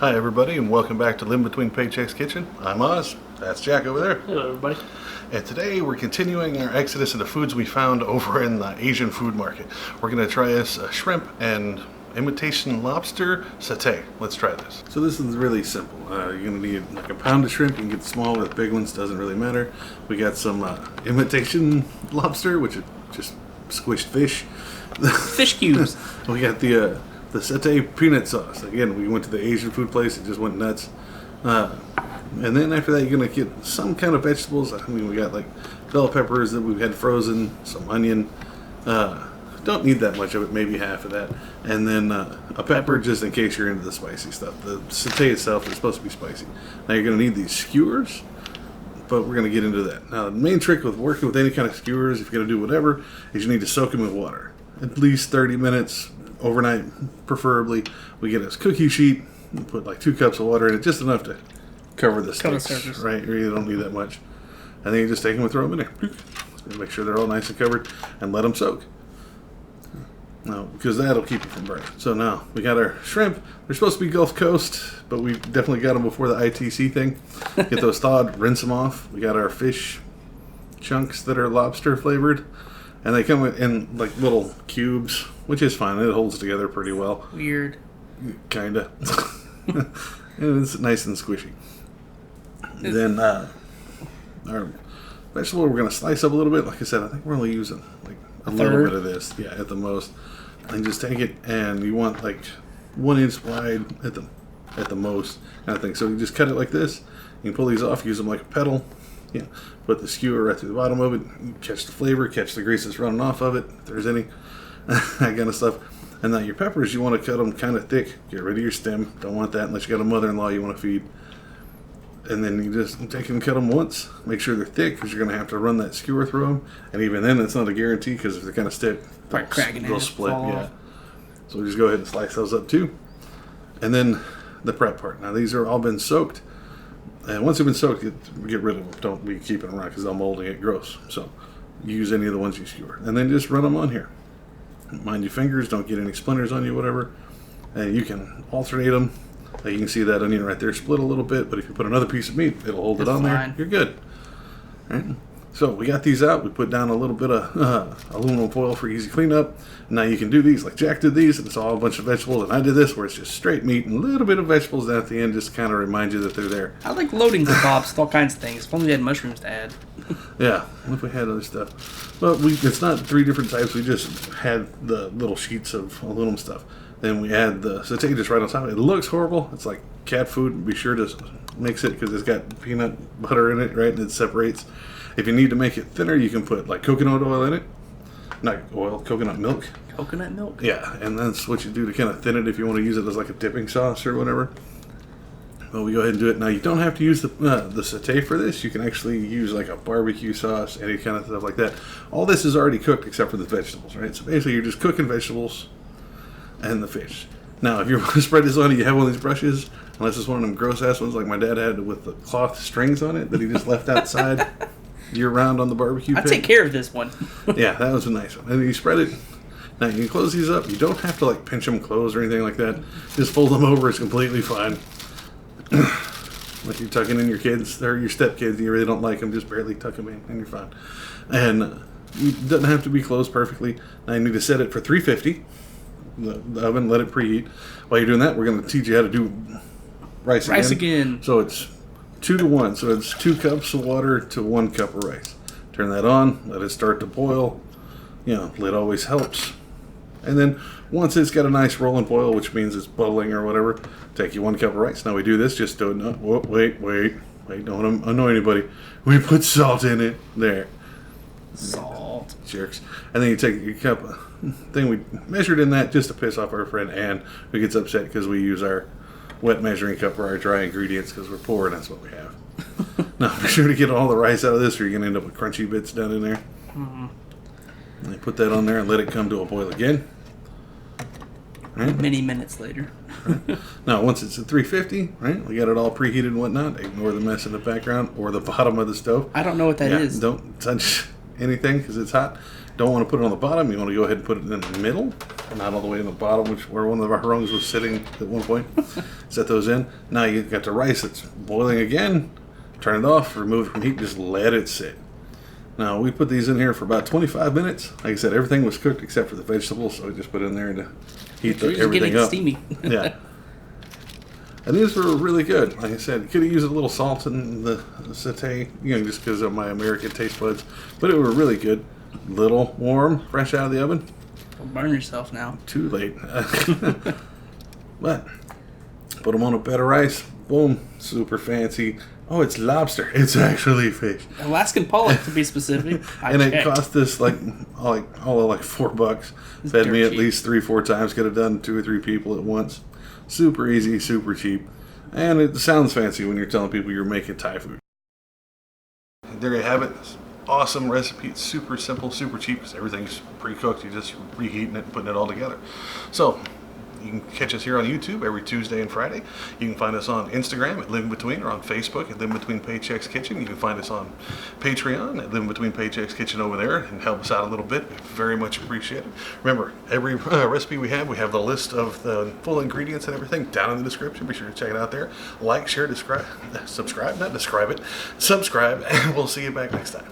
Hi everybody, and welcome back to Living Between Paychecks Kitchen. I'm Oz. That's Jack over there. Hello everybody. And today we're continuing our exodus into foods we found over in the Asian food market. We're going to try this shrimp and imitation lobster satay. Let's try this. So this is really simple. You're going to need like a pound of shrimp. You can get the small or the big ones, doesn't really matter. We got some imitation lobster, which is just squished fish. Fish cubes. We got the satay peanut sauce. Again, we went to the Asian food place. It just went nuts. And then after that, you're going to get some kind of vegetables. I mean, we got like bell peppers that we've had frozen, some onion. Don't need that much of it, maybe half of that. And then a pepper just in case you're into the spicy stuff. The satay itself is supposed to be spicy. Now you're going to need these skewers, but we're going to get into that. Now the main trick with working with any kind of skewers, if you're going to do whatever, is you need to soak them in water. At least 30 minutes, overnight preferably. We get a cookie sheet, and put like 2 cups of water in it, just enough to cover the sticks, right? You really don't need that much. And then you just take them and throw them in there. Make sure they're all nice and covered and let them soak. Now, because that'll keep it from burning. So now we got our shrimp. They're supposed to be Gulf Coast, but we definitely got them before the ITC thing. Get those thawed, rinse them off. We got our fish chunks that are lobster flavored, and they come in like little cubes, which is fine. It holds together pretty well. Weird. Kinda. And it's nice and squishy. Then our vegetable we're going to slice up a little bit. Like I said, I think we're only using like a little bit of this, yeah, at the most. And just take it, and you want like 1 inch wide at the most kind of thing. So you just cut it like this. You can pull these off, use them like a pedal. Yeah, put the skewer right through the bottom of it. You catch the flavor, catch the grease that's running off of it, if there's any, that kind of stuff. And now your peppers, you want to cut them kind of thick. Get rid of your stem. Don't want that unless you got a mother-in-law you want to feed. And then you just take and cut them once. Make sure they're thick because you're going to have to run that skewer through them. And even then, that's not a guarantee because if they're kind of stiff, they'll split. Yeah. So we just go ahead and slice those up too. And then the prep part. Now these are all been soaked. And once they've been soaked, get rid of them. Don't be keeping them around because they'll mold and get gross. So use any of the ones you skewer. And then just run them on here. Mind your fingers. Don't get any splinters on you, whatever. And you can alternate them. You can see that onion right there split a little bit, but if you put another piece of meat, it'll hold it on there. You're good. Right? So we got these out. We put down a little bit of aluminum foil for easy cleanup. Now you can do these like Jack did these, and it's all a bunch of vegetables. And I did this where it's just straight meat and a little bit of vegetables down at the end, just to kind of remind you that they're there. I like loading kebabs with all kinds of things. If only they had mushrooms to add. Yeah, what if we had other stuff? Well, it's not 3 different types. We just had the little sheets of aluminum stuff. Then we add the satay just right on top of it. It looks horrible. It's like cat food. Be sure to mix it because it's got peanut butter in it, right? And it separates. If you need to make it thinner, you can put like coconut oil in it. Not oil, coconut milk. Coconut milk? Yeah, and that's what you do to kind of thin it if you want to use it as like a dipping sauce or whatever. Well, we go ahead and do it. Now, you don't have to use the satay for this. You can actually use like a barbecue sauce, any kind of stuff like that. All this is already cooked except for the vegetables, right? So basically, you're just cooking vegetables and the fish. Now, if you want to spread this on, you have one of these brushes, unless it's one of them gross-ass ones like my dad had with the cloth strings on it that he just left outside year-round on the barbecue pit. I take care of this one. Yeah, that was a nice one. And you spread it. Now, you can close these up. You don't have to, like, pinch them closed or anything like that. Just fold them over. It's completely fine. Like you're tucking in your kids, or your stepkids, you really don't like them, just barely tuck them in, and you're fine. And it doesn't have to be closed perfectly. Now, you need to set it for 350. The oven, let it preheat. While you're doing that, we're going to teach you how to do rice again. So it's 2 to 1. So it's 2 cups of water to 1 cup of rice. Turn that on, let it start to boil. You know, lid always helps. And then once it's got a nice rolling boil, which means it's bubbling or whatever, take you 1 cup of rice. Now we do this, just do it. Whoa, wait, don't want to annoy anybody. We put salt in it. There. Salt. Jerks. And then you take your cup of thing we measured in that just to piss off our friend Ann, who gets upset because we use our wet measuring cup for our dry ingredients because we're poor and that's what we have. Now, be sure to get all the rice out of this or you're going to end up with crunchy bits down in there. Mm-hmm. And you put that on there and let it come to a boil again. Right? Many minutes later. Right? Now, once it's at 350, right, we got it all preheated and whatnot. Ignore the mess in the background or the bottom of the stove. I don't know what that is. Don't touch anything because it's hot. Don't want to put it on the bottom. You want to go ahead and put it in the middle. not all the way in the bottom, where one of our rungs was sitting at one point. Set those in. Now you got the rice that's boiling again. Turn it off, remove it from heat, just let it sit. Now we put these in here for about 25 minutes. Like I said, everything was cooked except for the vegetables, so we just put it in there to heat everything up. Steamy. Yeah. And these were really good. Like I said, could have used a little salt in the satay, just because of my American taste buds. But it were really good. Little warm, fresh out of the oven. Don't burn yourself now. Too late. But put them on a bed of rice. Boom. Super fancy. Oh, it's lobster. It's actually fish. Alaskan pollock, to be specific. And it cost us all of $4. Fed me at least 3-4 times. Could have done 2 or 3 people at once. Super easy, super cheap. And it sounds fancy when you're telling people you're making Thai food. There you have it. Awesome recipe. It's super simple, super cheap because everything's pre-cooked. You're just reheating it and putting it all together. So you can catch us here on YouTube every Tuesday and Friday. You can find us on Instagram at Live in Between, or on Facebook at Live in Between Paychecks Kitchen. You can find us on Patreon at Live in Between Paychecks Kitchen over there and help us out a little bit. Very much appreciated. Remember, every recipe we have the list of the full ingredients and everything down in the description. Be sure to check it out there. Like, share, subscribe, and we'll see you back next time.